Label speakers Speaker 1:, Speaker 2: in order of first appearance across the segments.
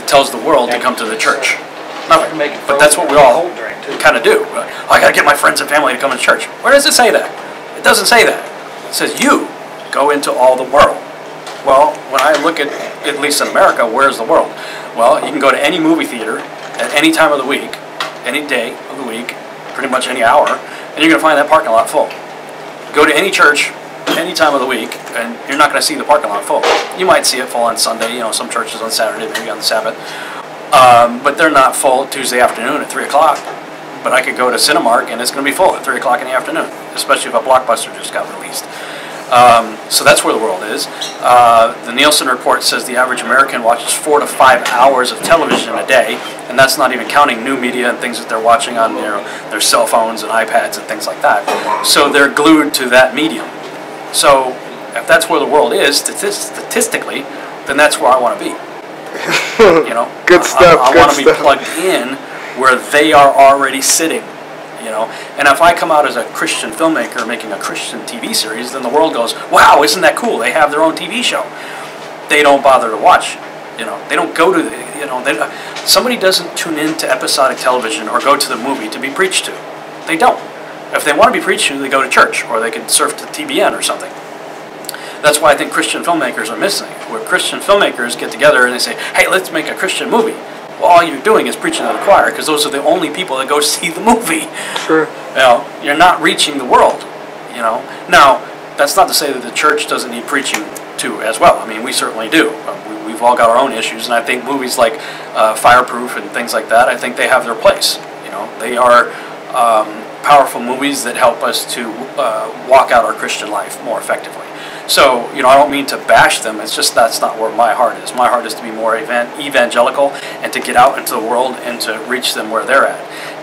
Speaker 1: that tells the world to come to the church? Nothing. But that's what we all kind of do. Oh, I got to get my friends and family to come to church. Where does it say that? It doesn't say that. It says you go into all the world. Well, when I look at least in America, where's the world? Well, you can go to any movie theater at any time of the week, any day of the week, pretty much any hour, and you're going to find that parking lot full. Go to any church any time of the week, and you're not going to see the parking lot full. You might see it full on Sunday, you know, some churches on Saturday, maybe on the Sabbath, but they're not full Tuesday afternoon at 3 o'clock. But I could go to Cinemark, and it's going to be full at 3 o'clock in the afternoon, especially if a blockbuster just got released. So that's where the world is. The Nielsen report says the average American watches 4 to 5 hours of television a day, and that's not even counting new media and things that they're watching on their cell phones and iPads and things like that. So they're glued to that medium. So if that's where the world is, statistically, then that's where I want to be. You know,
Speaker 2: good stuff.
Speaker 1: I want to be plugged in where they are already sitting. You know, and if I come out as a Christian filmmaker making a Christian TV series, then the world goes, wow, isn't that cool? They have their own TV show. They don't bother to watch. You know, they don't go to the, you know, somebody doesn't tune in to episodic television or go to the movie to be preached to. They don't. If they want to be preached to, they go to church, or they can surf to TBN or something. That's why I think Christian filmmakers are missing, where Christian filmmakers get together and they say, hey, let's make a Christian movie. Well, all you're doing is preaching to the choir, because those are the only people that go see the movie.
Speaker 2: Sure.
Speaker 1: You know, you're not reaching the world. You know. Now, that's not to say that the church doesn't need preaching to as well. I mean, we certainly do. We've all got our own issues, and I think movies like Fireproof and things like that, I think they have their place. You know, they are powerful movies that help us to walk out our Christian life more effectively. So, you know, I don't mean to bash them, it's just that's not where my heart is. My heart is to be more evangelical and to get out into the world and to reach them where they're at.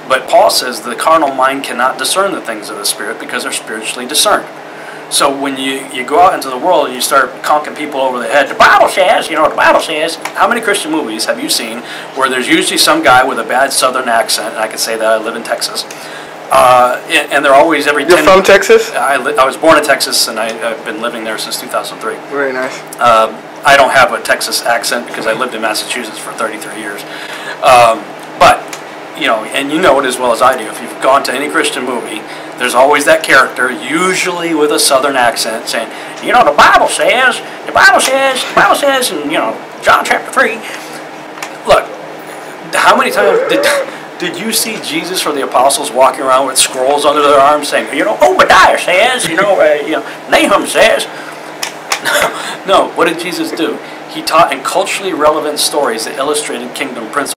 Speaker 1: But Paul says the carnal mind cannot discern the things of the Spirit because they're spiritually discerned. So when you go out into the world and you start conking people over the head, the Bible says, you know, the Bible says, how many Christian movies have you seen where there's usually some guy with a bad southern accent, and I can say that I live in Texas, and they're always every 10...
Speaker 2: You're from Texas?
Speaker 1: I was born in Texas, and I've been living there since 2003.
Speaker 2: Very nice.
Speaker 1: I don't have a Texas accent because I lived in Massachusetts for 33 years. But, you know, and you know it as well as I do, if you've gone to any Christian movie, there's always that character, usually with a southern accent, saying, you know, the Bible says, and, you know, John chapter 3. Look, how many times did you see Jesus or the apostles walking around with scrolls under their arms saying, you know, Obadiah says, you know, Nahum says? No, what did Jesus do? He taught in culturally relevant stories that illustrated kingdom principles.